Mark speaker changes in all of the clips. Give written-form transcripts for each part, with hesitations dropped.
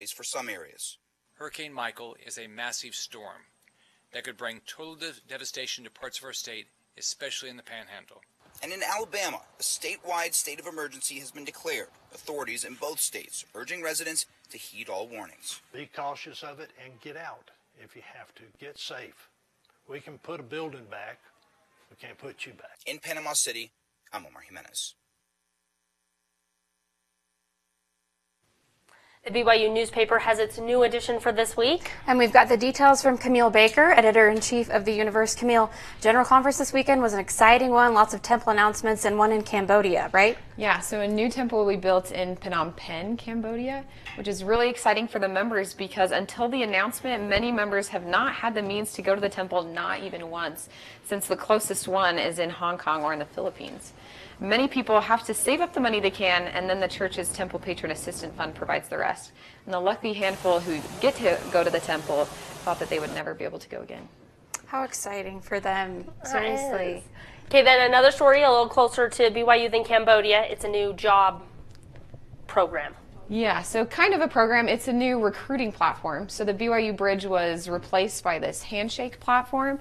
Speaker 1: for some areas.
Speaker 2: Hurricane Michael is a massive storm that could bring total devastation to parts of our state, especially in the Panhandle.
Speaker 1: And in Alabama, a statewide state of emergency has been declared. Authorities in both states urging residents to heed all warnings.
Speaker 3: Be cautious of it and get out if you have to. Get safe. We can put a building back. We can't put you back.
Speaker 1: In Panama City, I'm Omar Jimenez.
Speaker 4: The BYU newspaper has its new edition for this week.
Speaker 5: And we've got the details from Camille Baker, editor-in-chief of the Universe. Camille, General Conference this weekend was an exciting one, lots of temple announcements, and one in Cambodia, right?
Speaker 6: Yeah, so a new temple will be built in Phnom Penh, Cambodia, which is really exciting for the members because until the announcement, many members have not had the means to go to the temple, not even once, since the closest one is in Hong Kong or in the Philippines. Many people have to save up the money they can, and then the church's Temple Patron Assistance Fund provides the rest. And the lucky handful who get to go to the temple thought that they would never be able to go again.
Speaker 5: How exciting for them, seriously.
Speaker 4: Okay, then another story a little closer to BYU than Cambodia. It's a new job program.
Speaker 6: Yeah, so kind of a program. It's a new recruiting platform. So the BYU Bridge was replaced by this handshake platform,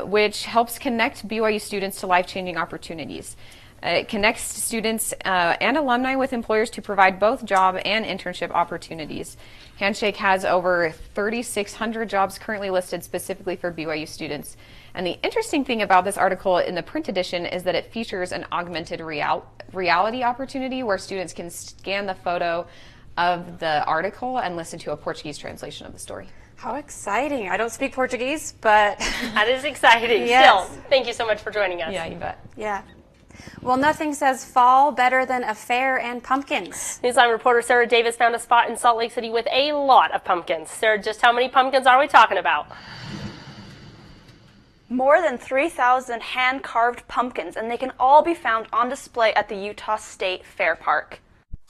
Speaker 6: which helps connect BYU students to life-changing opportunities. It connects students and alumni with employers to provide both job and internship opportunities. Handshake has over 3,600 jobs currently listed specifically for BYU students. And the interesting thing about this article in the print edition is that it features an augmented reality opportunity where students can scan the photo of the article and listen to a Portuguese translation of the story.
Speaker 5: How exciting. I don't speak Portuguese, but
Speaker 4: that is exciting.
Speaker 5: Yes.
Speaker 4: Still, thank you so much for joining us.
Speaker 6: Yeah, you bet.
Speaker 5: Yeah. Well, nothing says fall better than a fair and pumpkins.
Speaker 4: Newsline reporter Sarah Davis found a spot in Salt Lake City with a lot of pumpkins. Sarah, just how many pumpkins are we talking about?
Speaker 7: More than 3,000 hand-carved pumpkins, and they can all be found on display at the Utah State Fair Park.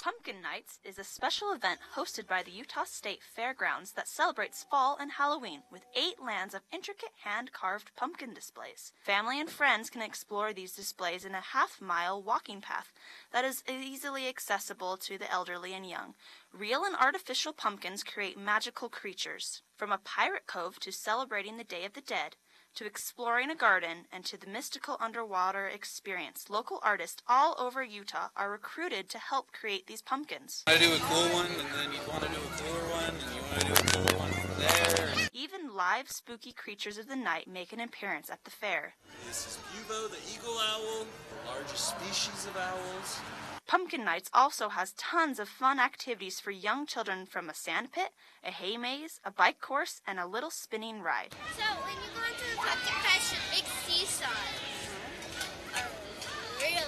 Speaker 7: Pumpkin Nights is a special event hosted by the Utah State Fairgrounds that celebrates fall and Halloween with 8 lands of intricate hand-carved pumpkin displays. Family and friends can explore these displays in a half-mile walking path that is easily accessible to the elderly and young. Real and artificial pumpkins create magical creatures. From a pirate cove to celebrating the Day of the Dead, to exploring a garden, and to the mystical underwater experience, local artists all over Utah are recruited to help create these pumpkins.
Speaker 8: I do a cool one, and then you want to do a cooler one, and you want to do a cooler one there.
Speaker 7: Even live spooky creatures of the night make an appearance at the fair.
Speaker 8: This is Buvo, the eagle owl, the largest species of owls.
Speaker 7: Pumpkin Nights also has tons of fun activities for young children, from a sand pit, a hay maze, a bike course, and a little spinning ride.
Speaker 9: So when you go into the pumpkin patch, big seesaws are really...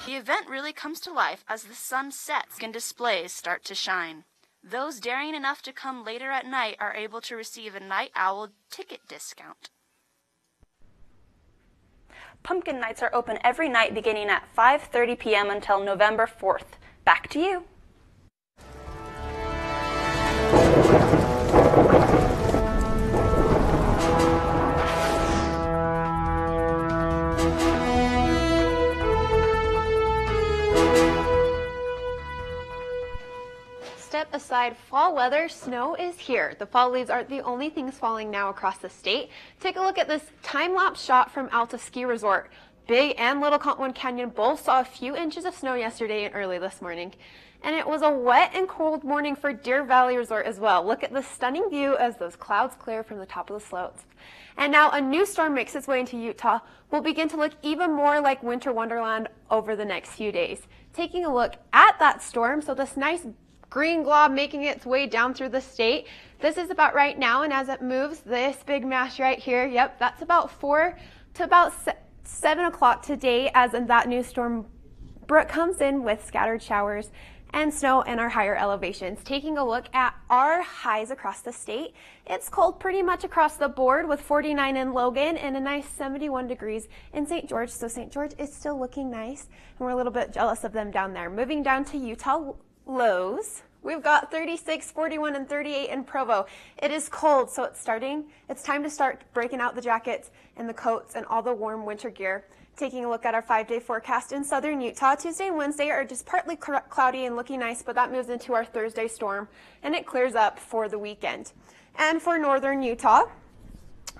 Speaker 7: The event really comes to life as the sun sets and displays start to shine. Those daring enough to come later at night are able to receive a night owl ticket discount. Pumpkin Nights are open every night beginning at 5:30 p.m. until November 4th. Back to you.
Speaker 10: Step aside fall weather, snow is here. The fall leaves aren't the only things falling now across the state. Take a look at this time-lapse shot from Alta Ski Resort. Big and Little Cottonwood Canyon both saw a few inches of snow yesterday and early this morning. And it was a wet and cold morning for Deer Valley Resort as well. Look at the stunning view as those clouds clear from the top of the slopes. And now a new storm makes its way into Utah. Will begin to look even more like winter wonderland over the next few days. Taking a look at that storm, so this nice green glob making its way down through the state. This is about right now, and as it moves, this big mass right here, yep, that's about 4 to about 7 o'clock today as that new storm comes in with scattered showers and snow in our higher elevations. Taking a look at our highs across the state, it's cold pretty much across the board with 49 in Logan and a nice 71 degrees in St. George. So St. George is still looking nice, and we're a little bit jealous of them down there. Moving down to Utah lows, we've got 36, 41, and 38 in Provo. It is cold, so it's time to start breaking out the jackets and the coats and all the warm winter gear. Taking a look at our 5-day forecast in southern Utah, Tuesday and Wednesday are just partly cloudy and looking nice, but that moves into our Thursday storm, and it clears up for the weekend. And for northern Utah,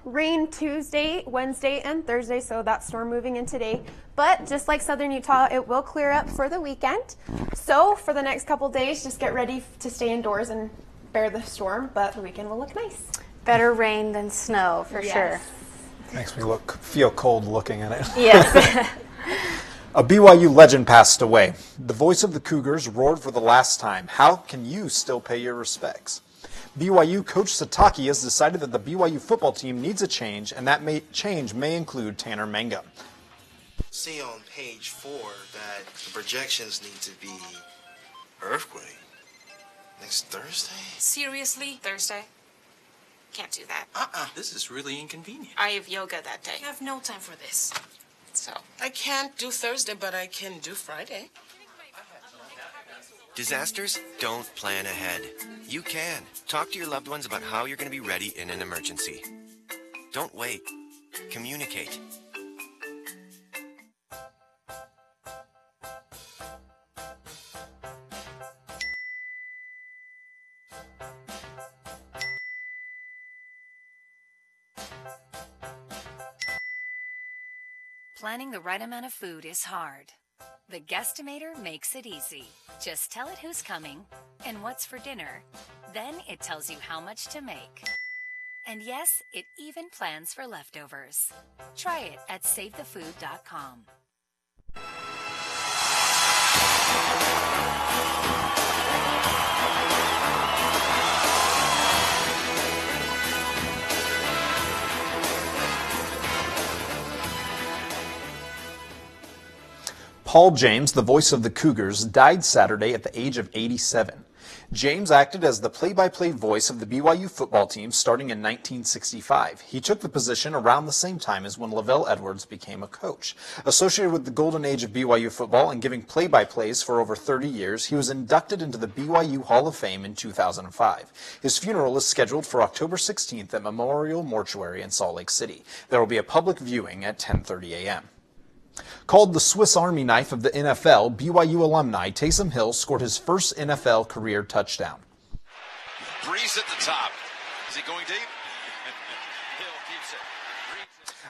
Speaker 10: rain Tuesday, Wednesday, and Thursday, so that storm moving in today. But just like southern Utah, it will clear up for the weekend. So for the next couple days, just get ready to stay indoors and bear the storm, but the weekend will look nice.
Speaker 5: Better rain than snow, for sure.
Speaker 11: Makes me feel cold looking at it.
Speaker 5: Yes.
Speaker 11: A BYU legend passed away. The voice of the Cougars roared for the last time. How can you still pay your respects? BYU coach Sataki has decided that the BYU football team needs a change, and that change may include Tanner Mangum.
Speaker 12: See on page 4 that the projections need to be earthquake next Thursday.
Speaker 13: Seriously? Thursday? Can't do that.
Speaker 8: This is really inconvenient.
Speaker 13: I have yoga that day. I have no time for this. So.
Speaker 14: I can't do Thursday, but I can do Friday.
Speaker 15: Disasters don't plan ahead. You can. Talk to your loved ones about how you're going to be ready in an emergency. Don't wait. Communicate.
Speaker 16: Planning the right amount of food is hard. The Guestimator makes it easy. Just tell it who's coming and what's for dinner. Then it tells you how much to make. And yes, it even plans for leftovers. Try it at SaveTheFood.com.
Speaker 11: Paul James, the voice of the Cougars, died Saturday at the age of 87. James acted as the play-by-play voice of the BYU football team starting in 1965. He took the position around the same time as when Lavelle Edwards became a coach. Associated with the golden age of BYU football and giving play-by-plays for over 30 years, he was inducted into the BYU Hall of Fame in 2005. His funeral is scheduled for October 16th at Memorial Mortuary in Salt Lake City. There will be a public viewing at 10:30 a.m. Called the Swiss Army knife of the NFL, BYU alumni Taysom Hill scored his first NFL career touchdown.
Speaker 17: Breeze at the top. Is he going deep? Hill keeps it.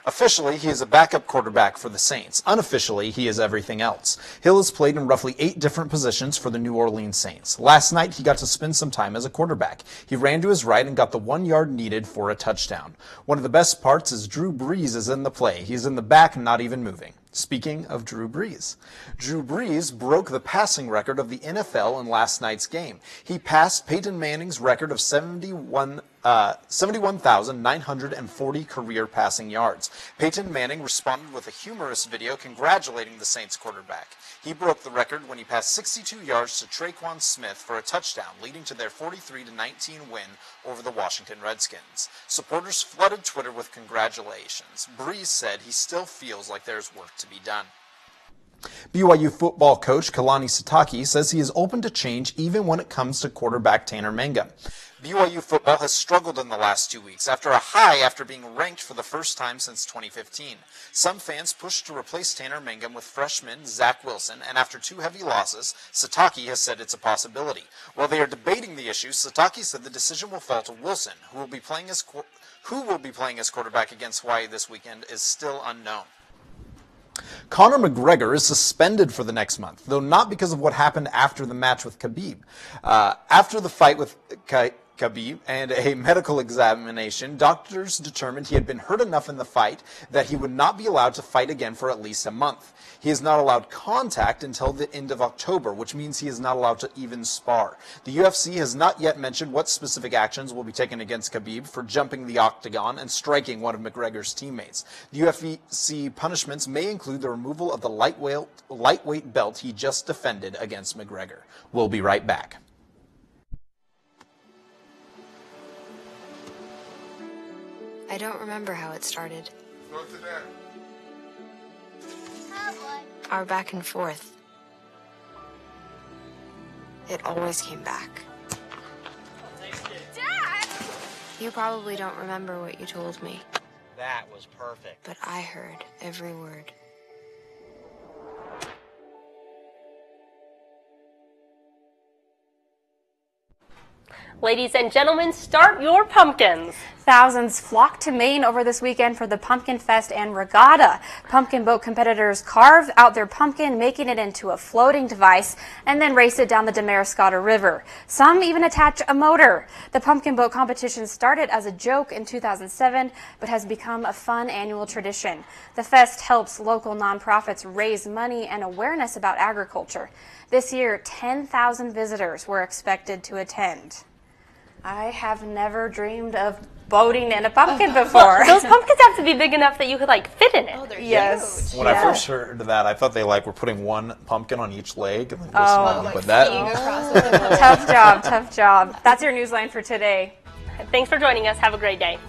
Speaker 11: Officially, he is a backup quarterback for the Saints. Unofficially, he is everything else. Hill has played in roughly 8 different positions for the New Orleans Saints. Last night, he got to spend some time as a quarterback. He ran to his right and got the 1 yard needed for a touchdown. One of the best parts is Drew Brees is in the play. He's in the back, not even moving. Speaking of Drew Brees broke the passing record of the NFL in last night's game. He passed Peyton Manning's record of 71,940 career passing yards. Peyton Manning responded with a humorous video congratulating the Saints quarterback. He broke the record when he passed 62 yards to Traquan Smith for a touchdown, leading to their 43-19 win over the Washington Redskins. Supporters flooded Twitter with congratulations. Brees said he still feels like there's work to be done. BYU football coach Kalani Sitake says he is open to change even when it comes to quarterback Tanner Mangum. BYU football has struggled in the last 2 weeks after being ranked for the first time since 2015. Some fans pushed to replace Tanner Mangum with freshman Zach Wilson, and after 2 heavy losses, Sitake has said it's a possibility. While they are debating the issue, Sitake said the decision will fall to Wilson, who will be playing as quarterback against Hawaii this weekend is still unknown. Conor McGregor is suspended for the next month, though not because of what happened after the match with Khabib. After the fight with Khabib and a medical examination, doctors determined he had been hurt enough in the fight that he would not be allowed to fight again for at least a month. He is not allowed contact until the end of October, which means he is not allowed to even spar. The UFC has not yet mentioned what specific actions will be taken against Khabib for jumping the octagon and striking one of McGregor's teammates. The UFC punishments may include the removal of the lightweight belt he just defended against McGregor. We'll be right back.
Speaker 18: I don't remember how it started.
Speaker 19: What's it at?
Speaker 18: Our back and forth. It always came back.
Speaker 9: Dad!
Speaker 18: You probably don't remember what you told me,
Speaker 20: That was perfect.
Speaker 18: but I heard every word.
Speaker 4: Ladies and gentlemen, start your pumpkins.
Speaker 5: Thousands flocked to Maine over this weekend for the Pumpkin Fest and Regatta. Pumpkin boat competitors carve out their pumpkin, making it into a floating device, and then race it down the Damariscotta River. Some even attach a motor. The pumpkin boat competition started as a joke in 2007, but has become a fun annual tradition. The fest helps local nonprofits raise money and awareness about agriculture. This year, 10,000 visitors were expected to attend. I have never dreamed of boating in a pumpkin before.
Speaker 4: Well, those pumpkins have to be big enough that you could fit in it.
Speaker 7: Oh, they're
Speaker 5: yes.
Speaker 7: huge.
Speaker 11: When I first heard that, I thought they were putting one pumpkin on each leg. And but
Speaker 5: tough job, tough job. That's your Newsline for today.
Speaker 4: Thanks for joining us. Have a great day.